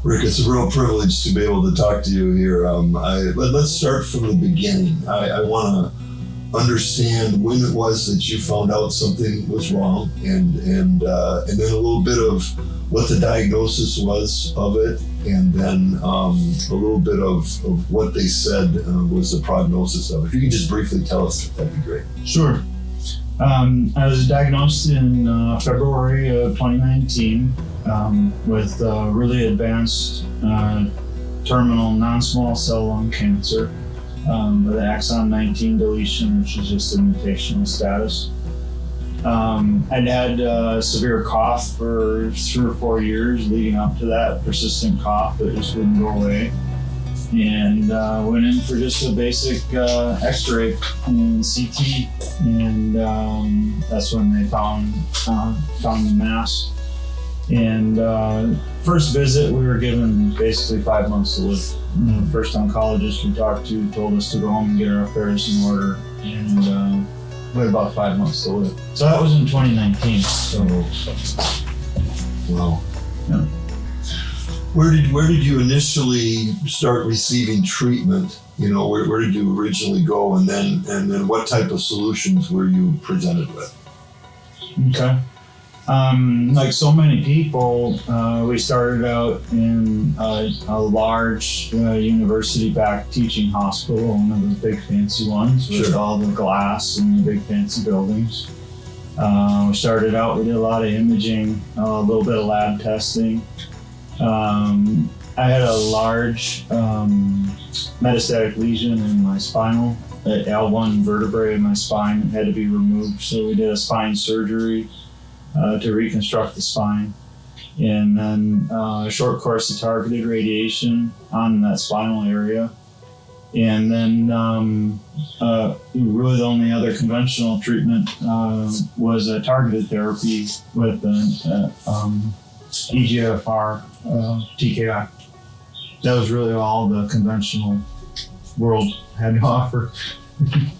Rick, it's a real privilege to be able to talk to you here. Let's start from the beginning. I want to understand when it was that you found out something was wrong, and then a little bit of what the diagnosis was of it, and then a little bit of what they said was the prognosis of it. If you could just briefly tell us, that'd be great. Sure. I was diagnosed in February of 2019 with really advanced terminal non-small cell lung cancer with an exon 19 deletion, which is just a mutational status. I'd had severe cough for 3 or 4 years leading up to that, persistent cough that just wouldn't go away. And went in for just a basic X-ray and CT, and that's when they found the mass. And first visit, we were given basically 5 months to live. The first oncologist we talked to told us to go home and get our affairs in order, and we had about 5 months to live. So that was in 2019. So, wow. Yeah. Where did you initially start receiving treatment? You know, where did you originally go, and then what type of solutions were you presented with? Okay. Like so many people, we started out in a large university-backed teaching hospital, one of the big fancy ones with all the glass and the big fancy buildings. We started out, we did a lot of imaging, a little bit of lab testing. I had a large metastatic lesion in my spinal, L1 vertebrae in my spine that had to be removed. So we did a spine surgery to reconstruct the spine. And then a short course of targeted radiation on that spinal area. And then really the only other conventional treatment was a targeted therapy with EGFR TKI. That was really all the conventional world had to offer. And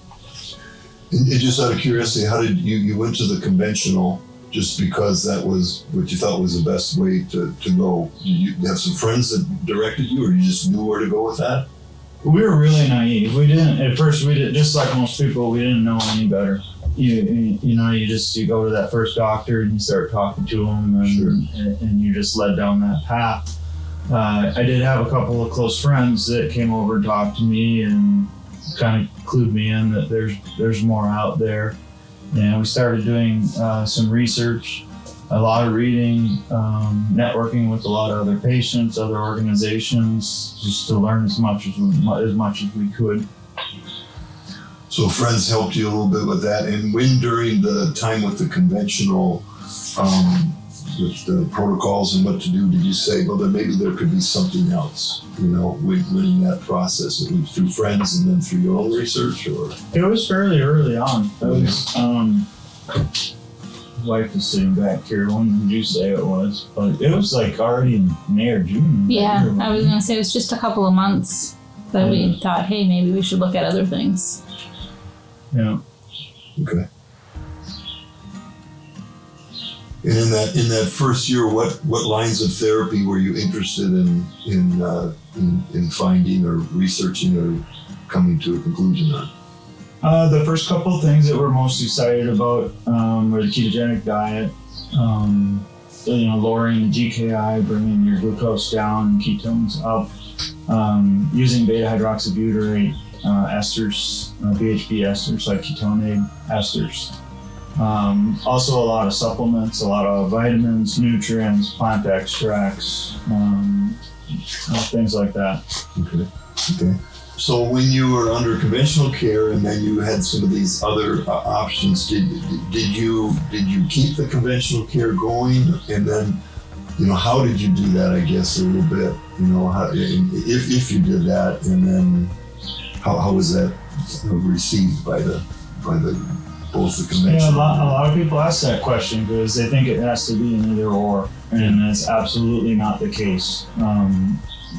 just out of curiosity, how did you went to the conventional just because that was what you thought was the best way to go? Did you have some friends that directed you, or you just knew where to go with that? We were really naive. At first, just like most people, we didn't know any better. You go to that first doctor and you start talking to them, and you're just led down that path. I did have a couple of close friends that came over and talked to me and kind of clued me in that there's more out there. And we started doing some research, a lot of reading, networking with a lot of other patients, other organizations, just to learn as much as we could. So friends helped you a little bit with that. And when during the time with the conventional, with the protocols and what to do, did you say, well, then maybe there could be something else, winning that process? It was through friends and then through your own research, or? It was fairly early on. It was, wife is sitting back here. When did you say it was? But it was like already in May or June. Yeah, I was going to say it was just a couple of months that we thought, hey, maybe we should look at other things. Yeah. Okay. And in that first year, what lines of therapy were you interested in finding or researching or coming to a conclusion on? The first couple of things that we're most excited about were the ketogenic diet, lowering the GKI, bringing your glucose down and ketones up, using beta-hydroxybutyrate esters, BHB esters like ketonate esters. Also a lot of supplements, a lot of vitamins, nutrients, plant extracts, things like that. Okay. So when you were under conventional care and then you had some of these other options, did you keep the conventional care going? And then, how did you do that? I guess a little bit. How, if you did that, and then how was that received by the both the conventional? Yeah, a lot of people ask that question because they think it has to be an either or, and that's absolutely not the case.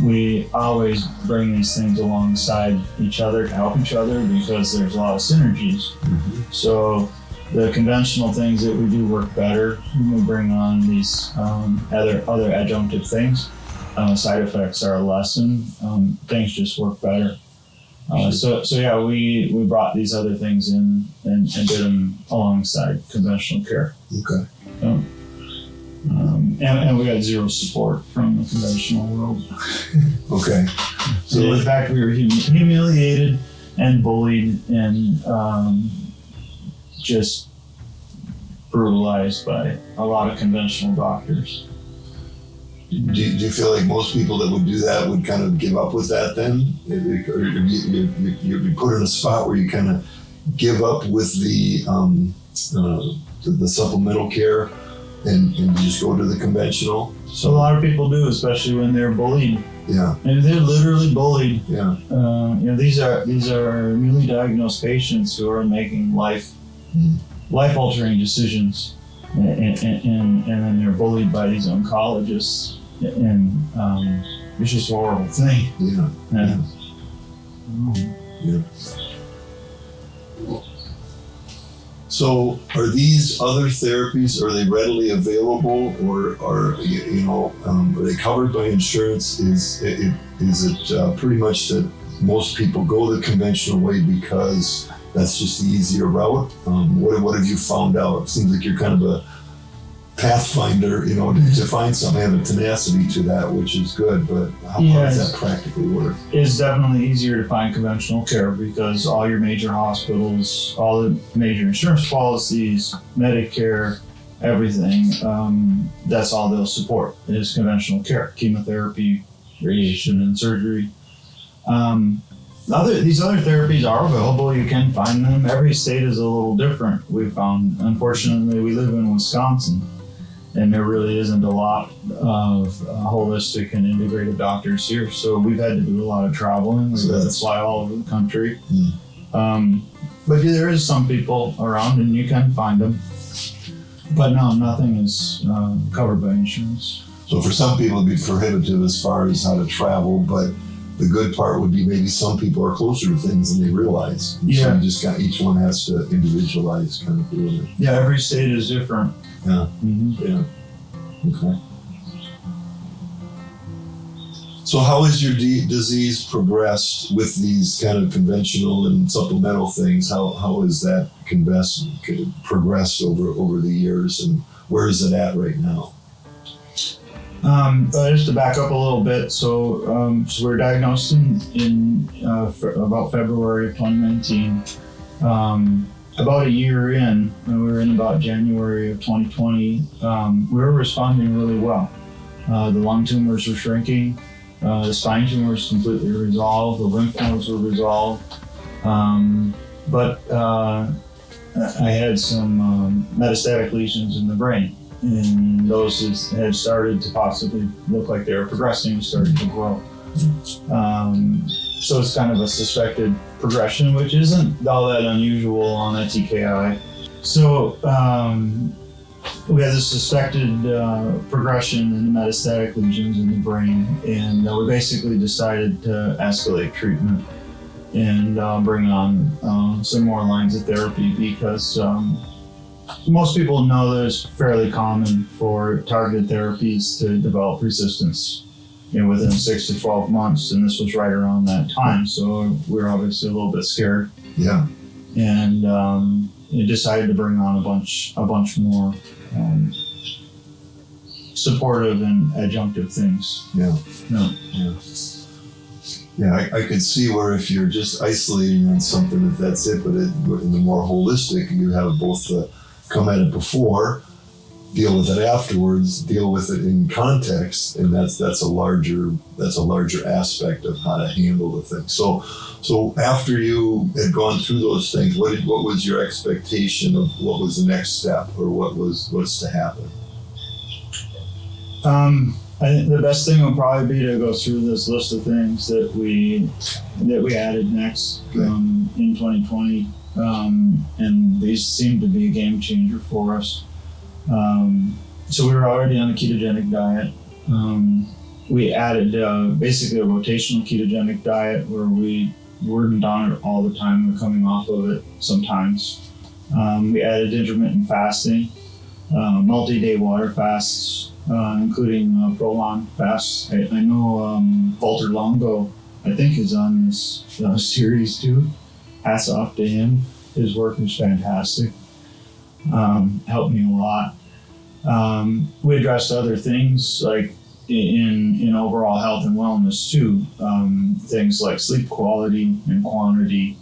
We always bring these things alongside each other to help each other because there's a lot of synergies. Mm-hmm. So the conventional things that we do work better when we bring on these other adjunctive things. side effects are lessened, things just work better. So yeah, we brought these other things in and did them alongside conventional care. Okay. And we got zero support from the conventional world. Okay. So in fact, we were humiliated and bullied and just brutalized by a lot of conventional doctors. Do you feel like most people that would do that would kind of give up with that then? Or you'd be put in a spot where you kind of give up with the supplemental care and you just go to the conventional? So a lot of people do, especially when they're bullied. Yeah. And they're literally bullied. Yeah. These are newly diagnosed patients who are making life-altering decisions, and then they're bullied by these oncologists, and it's just a horrible thing. Yeah. Yeah. So, are these other therapies, are they readily available, or are they covered by insurance? Is it pretty much that most people go the conventional way because that's just the easier route? What have you found out? It seems like you're kind of a pathfinder, to find something, have a tenacity to that, which is good, but how does that practically work? It's definitely easier to find conventional care because all your major hospitals, all the major insurance policies, Medicare, everything, that's all they'll support is conventional care, chemotherapy, radiation, and surgery. These other therapies are available. You can find them. Every state is a little different. We found, unfortunately, we live in Wisconsin, and there really isn't a lot of holistic and integrated doctors here. So we've had to do a lot of traveling. We've had to fly all over the country. But there is some people around, and you can find them. But no, nothing is covered by insurance. So for some people, it'd be prohibitive as far as how to travel, but the good part would be maybe some people are closer to things than they realize. And so you just each one has to individualize kind of doing it. Yeah, every state is different. Yeah. Yeah. Okay. So how has your disease progressed with these kind of conventional and supplemental things? How has that progressed over the years, and where is it at right now? Just to back up a little bit, so we were diagnosed in about February of 2019. About a year in, when we were in about January of 2020, we were responding really well. The lung tumors were shrinking, the spine tumors completely resolved, the lymph nodes were resolved, but I had some metastatic lesions in the brain. And those had started to possibly look like they were progressing, started to grow. So it's kind of a suspected progression, which isn't all that unusual on a TKI. So we had this suspected progression in the metastatic lesions in the brain, and we basically decided to escalate treatment and bring on some more lines of therapy because most people know that it's fairly common for targeted therapies to develop resistance within 6 to 12 months, and this was right around that time, so we were obviously a little bit scared. Yeah. And decided to bring on a bunch more supportive and adjunctive things. Yeah, I could see where if you're just isolating on something, if that's it, but in the more holistic, you have both the come at it before, deal with it afterwards, deal with it in context, and that's a larger aspect of how to handle the thing. So after you had gone through those things, what was your expectation of what was the next step, or what's to happen? I think the best thing would probably be to go through this list of things that we added next in 2020. And these seem to be a game changer for us. So we were already on a ketogenic diet. We added basically a rotational ketogenic diet where we weren't on it all the time. We're coming off of it sometimes. We added intermittent fasting, multi-day water fasts, including prolonged fasts. I know Walter Longo, I think, is on this series too. Hats off to him. His work is fantastic. Helped me a lot. We addressed other things like in overall health and wellness too. Things like sleep quality and quantity.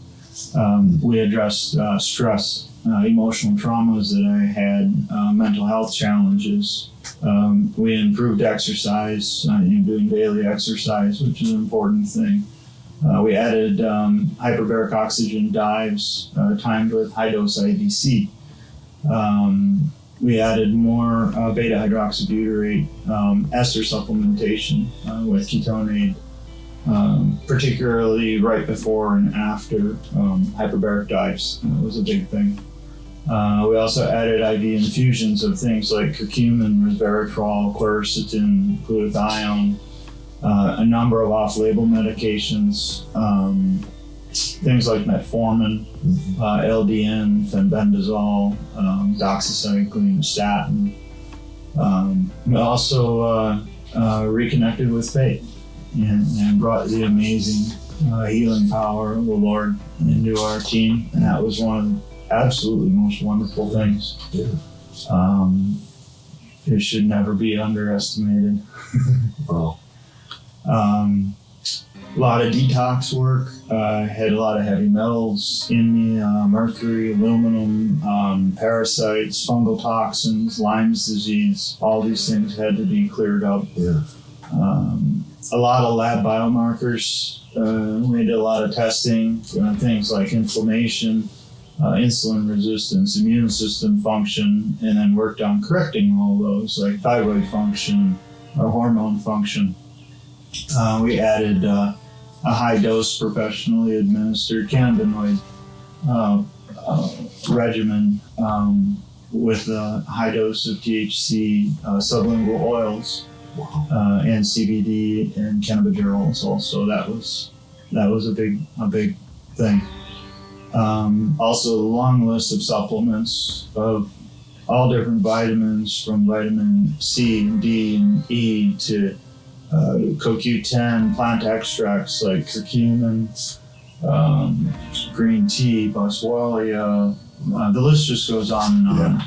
We addressed stress, emotional traumas that I had, mental health challenges. We improved exercise, doing daily exercise, which is an important thing. We added hyperbaric oxygen dives timed with high-dose IVC. We added more beta hydroxybutyrate ester supplementation with ketonate, particularly right before and after hyperbaric dives. That was a big thing. We also added IV infusions of things like curcumin, resveratrol, quercetin, glutathione, a number of off-label medications, things like metformin, LDN, fenbendazole, doxycycline, statin. We also reconnected with faith and brought the amazing healing power of the Lord into our team, and that was one of the absolutely most wonderful things. Yeah. It should never be underestimated. Wow. A lot of detox work. Had a lot of heavy metals in me, mercury, aluminum, parasites, fungal toxins, Lyme's disease. All these things had to be cleared up. Yeah. A lot of lab biomarkers. We did a lot of testing, things like inflammation, insulin resistance, immune system function, and then worked on correcting all those, like thyroid function or hormone function. We added a high-dose, professionally administered cannabinoid regimen with a high dose of THC, sublingual oils, and CBD and cannabidiol also. That was a big thing. Also, a long list of supplements of all different vitamins, from vitamin C, D, and E to CoQ10, plant extracts like curcumin, green tea, boswellia. The list just goes on and on.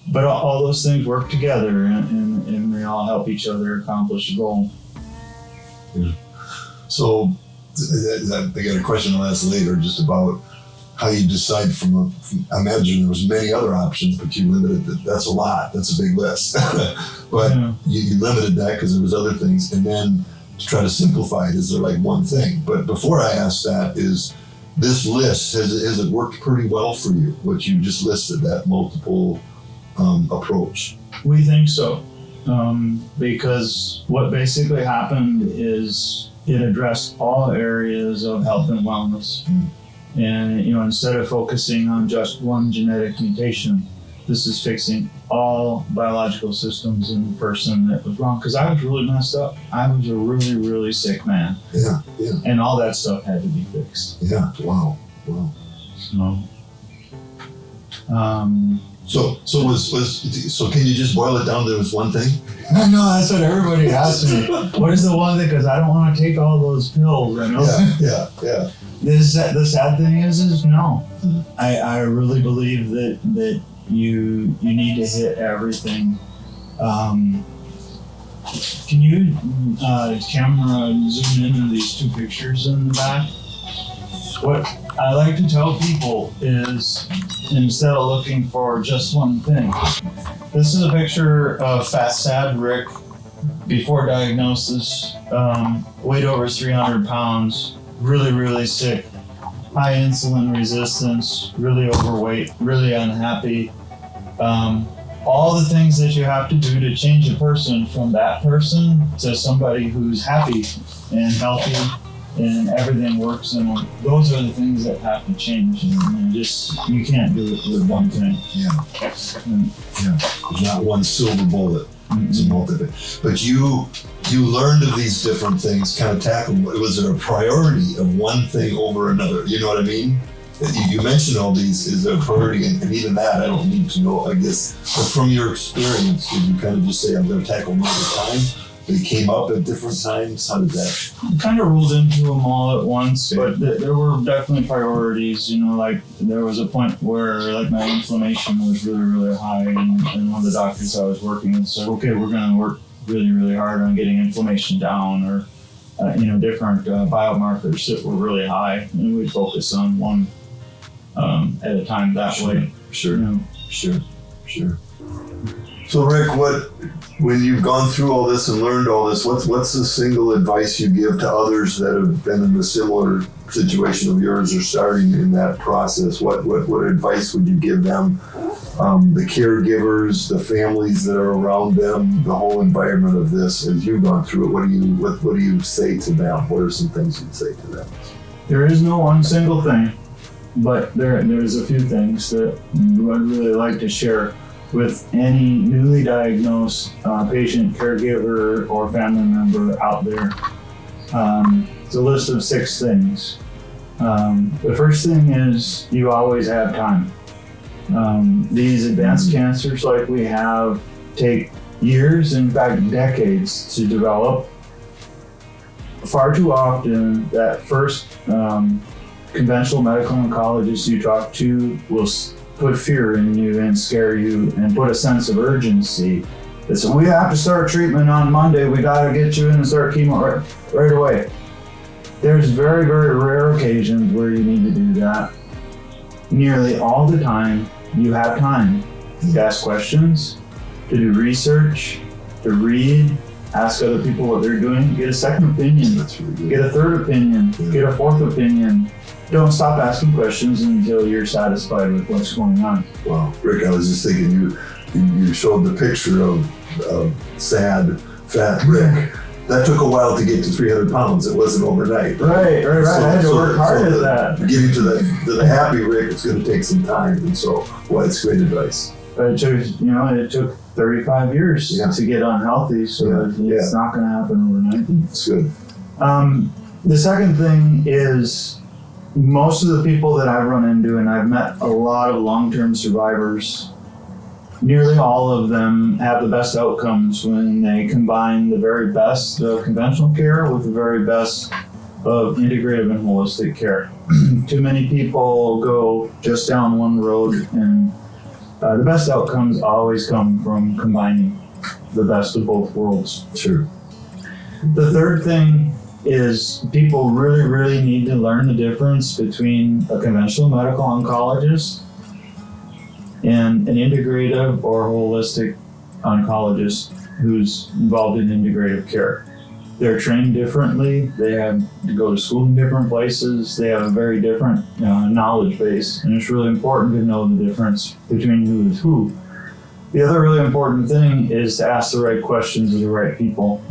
But all those things work together, and they all help each other accomplish a goal. Yeah. So I got a question I'll ask later just about how you decide I imagine there was many other options, but you limited that's a lot. That's a big list. But you limited that because there was other things. And then to try to simplify it, is there like one thing? But before I ask that, is this list, has it worked pretty well for you, what you just listed, that multiple approach? We think so. Because what basically happened is it addressed all areas of health and wellness. And instead of focusing on just one genetic mutation, this is fixing all biological systems in the person that was wrong. Because I was really messed up. I was a really, really sick man. Yeah. And all that stuff had to be fixed. Yeah. Wow. So can you just boil it down to this one thing? No, that's what everybody asks me. What is the one thing? Because I don't want to take all those pills. Yeah. The sad thing is no. I really believe that you need to hit everything. Can you camera zoom into these two pictures in the back? What I like to tell people is, instead of looking for just one thing, this is a picture of Fat Sad Rick before diagnosis, weighed over 300 pounds, really, really sick, high insulin resistance, really overweight, really unhappy. All the things that you have to do to change a person from that person to somebody who's happy and healthy and everything works, and those are the things that have to change, and you can't do it with one thing. Yeah. There's not one silver bullet. It's a multi. But you learned of these different things, kind of tackled. Was there a priority of one thing over another? You know what I mean? You mentioned all these is a priority, and even that I don't need to know, I guess. But from your experience, did you kind of just say, I'm going to tackle one at a time? They came up at different times? How did that? Kind of rolled into them all at once, but there were definitely priorities. Like there was a point where like my inflammation was really, really high, and one of the doctors I was working with said, okay, we're going to work really, really hard on getting inflammation down, or different biomarkers that were really high, and we'd focus on one at a time that way. Sure. So Rick, when you've gone through all this and learned all this, what's the single advice you give to others that have been in a similar situation of yours or starting in that process? What advice would you give them? The caregivers, the families that are around them, the whole environment of this, as you've gone through it, what do you say to them? What are some things you'd say to them? There is no one single thing, but there's a few things that I'd really like to share with any newly diagnosed patient, caregiver, or family member out there. It's a list of 6 things. The first thing is you always have time. These advanced cancers like we have take years, in fact decades, to develop. Far too often, that first conventional medical oncologist you talk to will put fear in you and scare you and put a sense of urgency. It's, we have to start treatment on Monday, we gotta get you in and start chemo right away. There's very, very rare occasions where you need to do that. Nearly all the time, you have time to ask questions, to do research, to read, ask other people what they're doing, get a second opinion, get a third opinion, get a fourth opinion. Don't stop asking questions until you're satisfied with what's going on. Wow, Rick, I was just thinking you showed the picture of sad, fat Rick. That took a while to get to 300 pounds. It wasn't overnight. Right. I had to work hard at that. Getting to the happy Rick, it's going to take some time. And so, it's great advice. But it took 35 years to get unhealthy, so it's not going to happen overnight. It's good. The second thing is, most of the people that I've run into, and I've met a lot of long-term survivors, nearly all of them have the best outcomes when they combine the very best of conventional care with the very best of integrative and holistic care. Too many people go just down one road, and the best outcomes always come from combining the best of both worlds. Sure. The third thing is people really, really need to learn the difference between a conventional medical oncologist and an integrative or holistic oncologist who's involved in integrative care. They're trained differently, they have to go to school in different places, they have a very different knowledge base, and it's really important to know the difference between who is who. The other really important thing is to ask the right questions of the right people.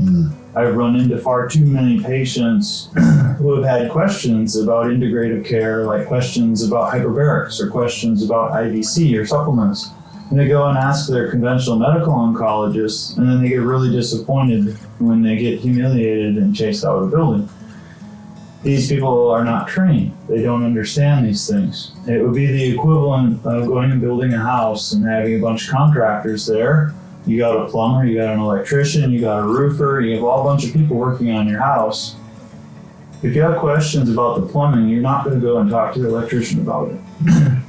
I've run into far too many patients who have had questions about integrative care, like questions about hyperbarics or questions about IVC or supplements. And they go and ask their conventional medical oncologist, and then they get really disappointed when they get humiliated and chased out of the building. These people are not trained. They don't understand these things. It would be the equivalent of going and building a house and having a bunch of contractors there. You got a plumber, you got an electrician, you got a roofer, you have all a bunch of people working on your house. If you have questions about the plumbing, you're not going to go and talk to the electrician about it.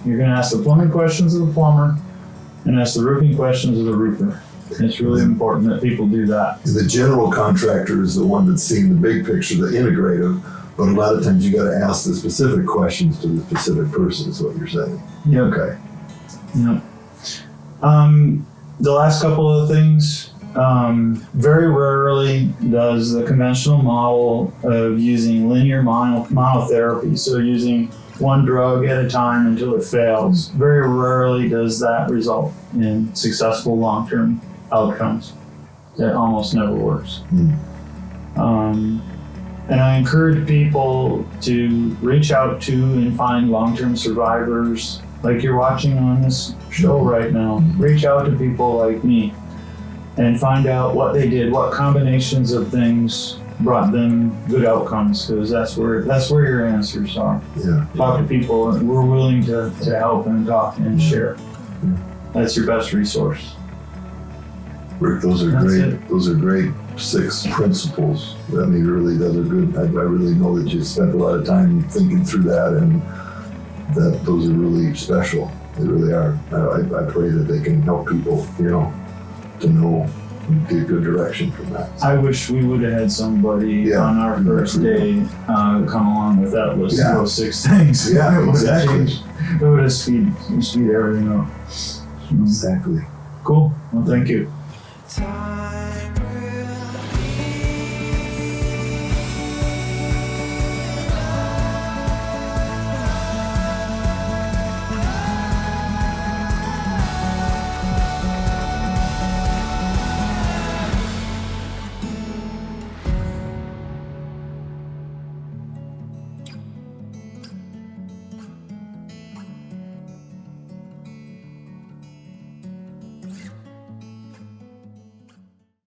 You're going to ask the plumbing questions of the plumber and ask the roofing questions of the roofer. It's really important that people do that. The general contractor is the one that's seeing the big picture, the integrative, but a lot of times you got to ask the specific questions to the specific person, is what you're saying. Yeah. Okay. Yep. The last couple of things, very rarely does the conventional model of using linear monotherapy, so using one drug at a time until it fails, very rarely does that result in successful long-term outcomes. It almost never works. And I encourage people to reach out to and find long-term survivors like you're watching on this show right now. Reach out to people like me and find out what they did, what combinations of things brought them good outcomes, because that's where your answers are. Yeah. Talk to people, and we're willing to help and talk and share. That's your best resource. Rick, those are That's great. it. Those are great 6 principles. I mean, really, those are good. I really know that you spent a lot of time thinking through that, and that those are really special. They really are. I pray that they can help people, to know and get good direction from that. I wish we would have had somebody on our first day come along with that list of those 6 things. Yeah, It would have exactly. changed. It would have speed everything up. Exactly. Cool. Well, thank you. Time